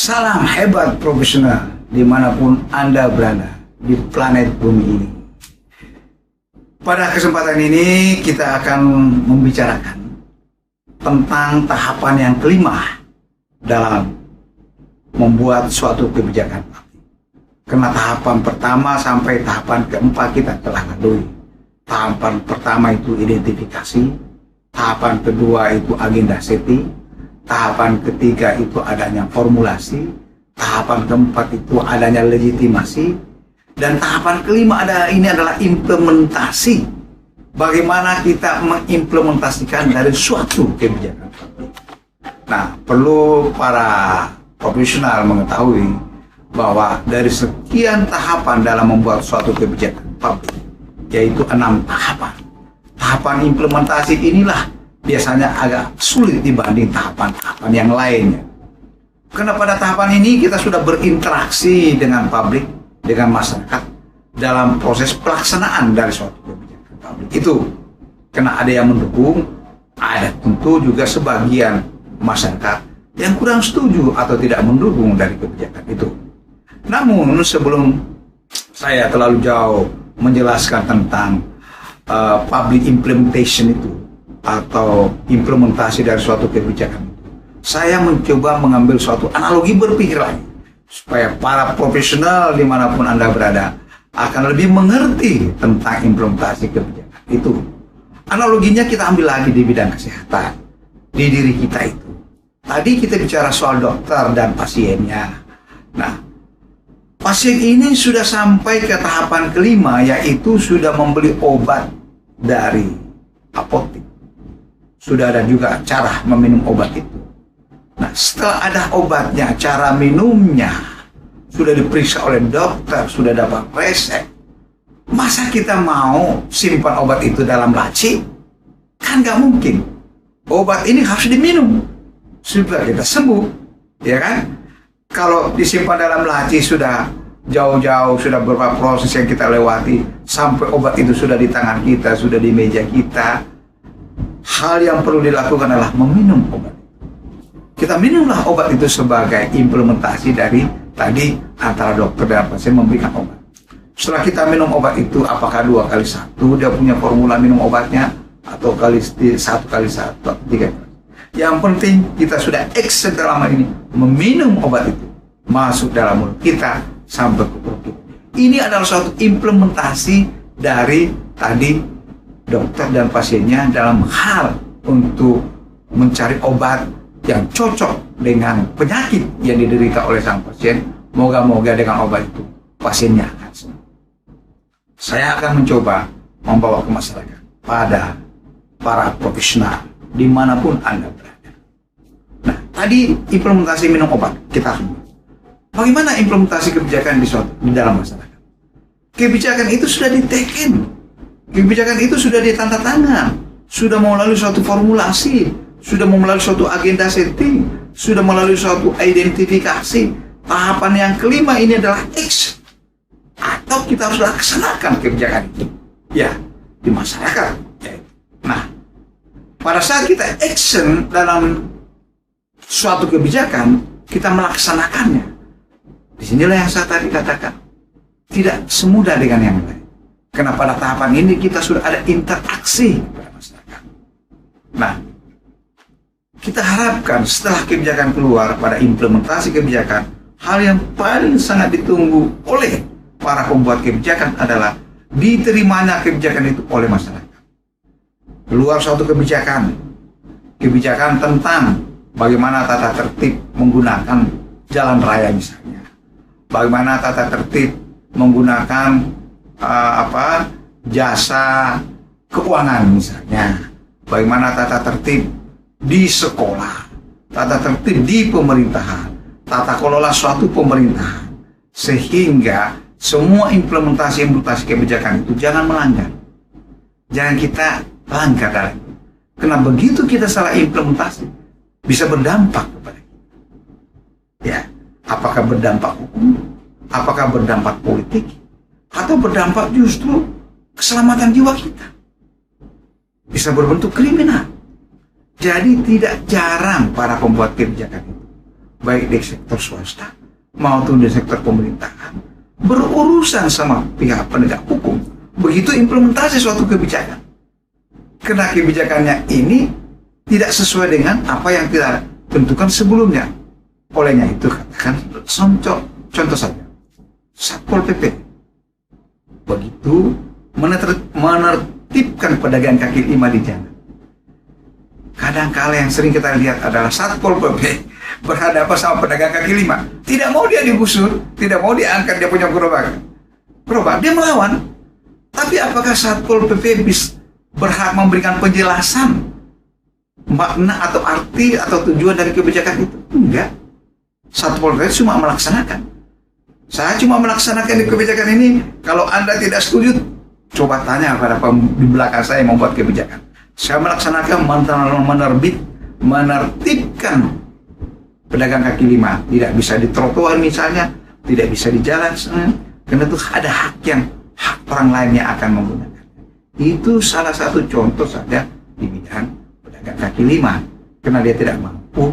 Salam hebat profesional dimanapun Anda berada di planet bumi ini. Pada kesempatan ini kita akan membicarakan tentang tahapan yang kelima dalam membuat suatu kebijakan. Karena tahapan pertama sampai tahapan keempat kita telah lalui. Tahapan pertama itu identifikasi, tahapan kedua itu agenda setting, tahapan ketiga itu adanya formulasi, tahapan keempat itu adanya legitimasi, dan tahapan kelima ini adalah implementasi. Bagaimana kita mengimplementasikan dari suatu kebijakan. Nah, perlu para profesional mengetahui bahwa dari sekian tahapan dalam membuat suatu kebijakan publik, yaitu 6 tahapan. Tahapan implementasi inilah biasanya agak sulit dibanding tahapan-tahapan yang lainnya. Karena pada tahapan ini kita sudah berinteraksi dengan publik, dengan masyarakat dalam proses pelaksanaan dari suatu kebijakan publik itu. Karena ada yang mendukung, ada tentu juga sebagian masyarakat yang kurang setuju atau tidak mendukung dari kebijakan itu. Namun sebelum saya terlalu jauh menjelaskan tentang public implementation itu atau implementasi dari suatu kebijakan itu, saya mencoba mengambil suatu analogi berpikir lagi supaya para profesional dimanapun Anda berada akan lebih mengerti tentang implementasi kebijakan itu. Analoginya kita ambil lagi di bidang kesehatan, di diri kita itu. Tadi kita bicara soal dokter dan pasiennya. Nah, pasien ini sudah sampai ke tahapan kelima, yaitu sudah membeli obat dari apotek. Sudah ada juga cara meminum obat itu. Nah, setelah ada obatnya, cara minumnya sudah diperiksa oleh dokter, sudah dapat resep. Masa kita mau simpan obat itu dalam laci? Kan nggak mungkin. Obat ini harus diminum supaya kita sembuh, ya kan? Kalau disimpan dalam laci sudah jauh-jauh, sudah beberapa proses yang kita lewati sampai obat itu sudah di tangan kita, sudah di meja kita. Hal yang perlu dilakukan adalah meminum obat. Kita minumlah obat itu sebagai implementasi dari tadi antara dokter dan pasien memberikan obat. Setelah kita minum obat itu, apakah 2x1 dia punya formula minum obatnya, atau 1x1 atau 3 kali. Yang penting kita sudah action dalam hal ini meminum obat itu masuk dalam mulut kita sampai ke perut kita. Ini adalah suatu implementasi dari tadi dokter dan pasiennya dalam hal untuk mencari obat yang cocok dengan penyakit yang diderita oleh sang pasien. Moga-moga dengan obat itu pasiennya akan sembuh. Saya akan mencoba membawa ke masyarakat pada para profesional dimanapun Anda berada. Nah, tadi implementasi minum obat kita semua. Bagaimana implementasi kebijakan di dalam masyarakat? Kebijakan itu sudah diteken, kebijakan itu sudah ditanda tangan, sudah melalui suatu formulasi, sudah melalui suatu agenda setting, sudah melalui suatu identifikasi. Tahapan yang kelima ini adalah action, atau kita harus laksanakan kebijakan itu, ya, di masyarakat. Nah, pada saat kita action dalam suatu kebijakan, kita melaksanakannya. Disinilah yang saya tadi katakan, tidak semudah dengan yang lain. Karena pada tahapan ini kita sudah ada interaksi pada masyarakat. Nah, kita harapkan setelah kebijakan keluar pada implementasi kebijakan, hal yang paling sangat ditunggu oleh para pembuat kebijakan adalah diterimanya kebijakan itu oleh masyarakat. Keluar suatu kebijakan tentang bagaimana tata tertib menggunakan jalan raya misalnya, bagaimana tata tertib menggunakan jasa keuangan misalnya, bagaimana tata tertib di sekolah, tata tertib di pemerintahan, tata kelola suatu pemerintahan, sehingga semua implementasi kebijakan itu jangan melanggar, jangan kita langgar dalam. Karena begitu kita salah implementasi bisa berdampak kepada kita. Ya, apakah berdampak hukum, apakah berdampak politik, atau berdampak justru keselamatan jiwa kita. Bisa berbentuk kriminal. Jadi tidak jarang para pembuat kebijakan itu baik di sektor swasta maupun di sektor pemerintahan, berurusan sama pihak penegak hukum. Begitu implementasi suatu kebijakan, karena kebijakannya ini tidak sesuai dengan apa yang kita tentukan sebelumnya. Olehnya itu katakan contoh saja Satpol PP begitu menertibkan pedagang kaki lima di jalan. Kadang-kala yang sering kita lihat adalah Satpol PP berhadapan sama pedagang kaki lima. Tidak mau dia digusur, tidak mau diangkat dia punya gerobak, dia melawan. Tapi apakah Satpol PP berhak memberikan penjelasan makna atau arti atau tujuan dari kebijakan itu? Enggak. Satpol PP cuma melaksanakan. Saya cuma melaksanakan kebijakan ini. Kalau Anda tidak setuju, coba tanya pada di belakang saya yang membuat kebijakan. Saya melaksanakan menertibkan pedagang kaki lima. Tidak bisa di trotoar misalnya, tidak bisa di jalan, karena itu ada hak orang lain yang akan menggunakan. Itu salah satu contoh saja di bidang pedagang kaki lima. Karena dia tidak mampu,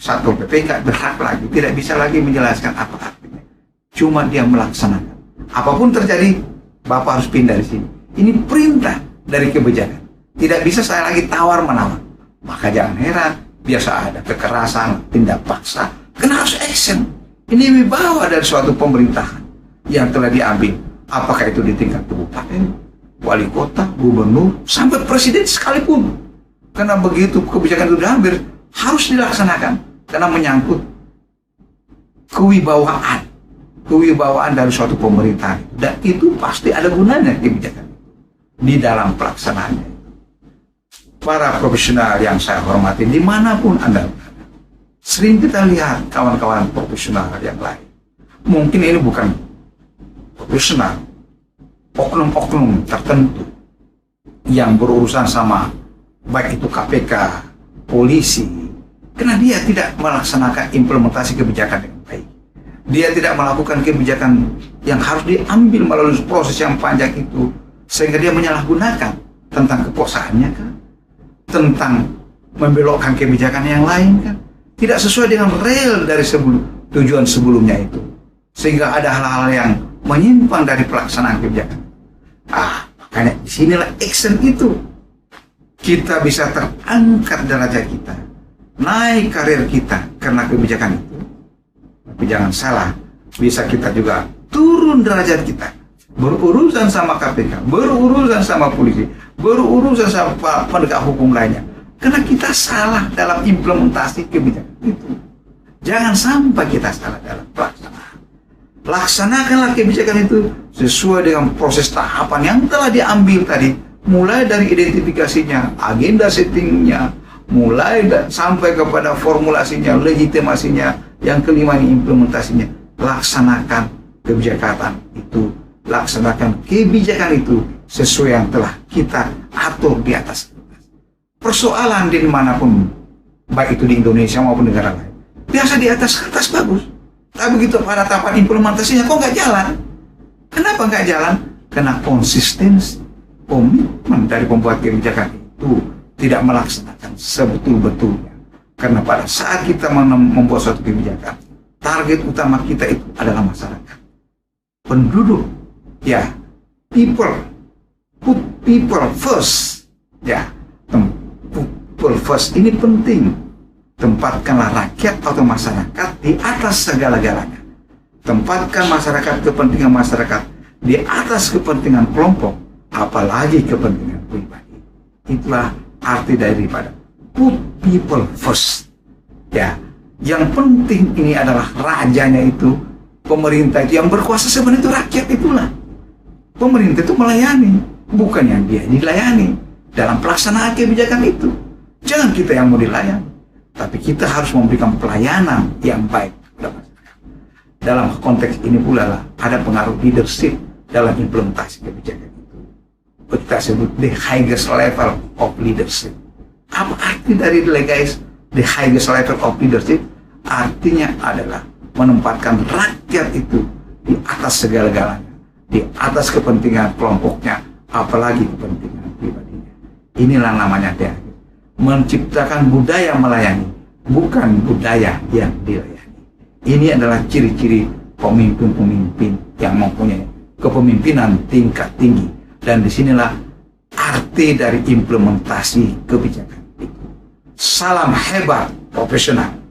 Satpol PP nggak berhak lagi, tidak bisa lagi menjelaskan apa artinya. Cuma dia melaksanakan. Apapun terjadi, Bapak harus pindah di sini. Ini perintah dari kebijakan. Tidak bisa saya lagi tawar-menawar. Maka jangan heran, biasa ada kekerasan, tindak paksa, kena harus action. Ini wibawa dari suatu pemerintahan yang telah diambil. Apakah itu di tingkat kabupaten, wali kota, gubernur, sampai presiden sekalipun. Karena begitu kebijakan itu diambil, harus dilaksanakan. Karena menyangkut kewibawaan dari suatu pemerintahan. Dan itu pasti ada gunanya kebijakan di dalam pelaksanaannya. Para profesional yang saya hormati dimanapun Anda berada, sering kita lihat kawan-kawan profesional yang lain. Mungkin ini bukan profesional, oknum-oknum tertentu yang berurusan sama baik itu KPK, polisi, karena dia tidak melaksanakan implementasi kebijakan yang baik. Dia tidak melakukan kebijakan yang harus diambil melalui proses yang panjang itu, sehingga dia menyalahgunakan tentang kekuasaannya kan, tentang membelokkan kebijakan yang lain kan, tidak sesuai dengan real dari tujuan sebelumnya itu, sehingga ada hal-hal yang menyimpang dari pelaksanaan kebijakan. Makanya disinilah action itu kita bisa terangkat derajat kita, naik karir kita karena kebijakan itu. Tapi jangan salah, bisa kita juga turun derajat kita, berurusan sama KPK, berurusan sama polisi, berurusan sama penegak hukum lainnya, karena kita salah dalam implementasi kebijakan itu. Jangan sampai kita salah dalam pelaksanaan. Laksanakanlah kebijakan itu sesuai dengan proses tahapan yang telah diambil tadi, mulai dari identifikasinya, agenda settingnya, mulai sampai kepada formulasinya, legitimasinya, yang kelima ini implementasinya. Laksanakan kebijakan itu, laksanakan kebijakan itu sesuai yang telah kita atur di atas. Persoalan di manapun, baik itu di Indonesia maupun negara lain, biasa di atas kertas bagus, tapi begitu pada tahapan implementasinya kok nggak jalan. Kenapa nggak jalan? Karena konsistensi, komitmen dari pembuat kebijakan itu tidak melaksanakan sebetul-betulnya. Karena pada saat kita membuat suatu kebijakan, target utama kita itu adalah masyarakat, penduduk, ya, people, put people first, ya, people first ini penting. Tempatkanlah rakyat atau masyarakat di atas segala-galanya. Tempatkan masyarakat, kepentingan masyarakat di atas kepentingan kelompok, apalagi kepentingan pribadi. Itulah arti daripada put people first. Ya, yang penting ini adalah rajanya itu, pemerintah itu yang berkuasa sebenarnya itu rakyat itulah. Pemerintah itu melayani, bukan yang dia dilayani dalam pelaksanaan kebijakan itu. Jangan kita yang mau dilayani, tapi kita harus memberikan pelayanan yang baik kepada masyarakat. Dalam konteks ini pula lah ada pengaruh leadership dalam implementasi kebijakan itu. Kita sebut the highest level of leadership. Apa arti dari the highest level of leadership? Artinya adalah menempatkan rakyat itu di atas segala-galanya, di atas kepentingan kelompoknya, apalagi kepentingan pribadinya. Inilah namanya dia, menciptakan budaya melayani, bukan budaya yang dilayani. Ini adalah ciri-ciri pemimpin-pemimpin yang mempunyai kepemimpinan tingkat tinggi. Dan disinilah arti dari implementasi kebijakan itu. Salam hebat profesional.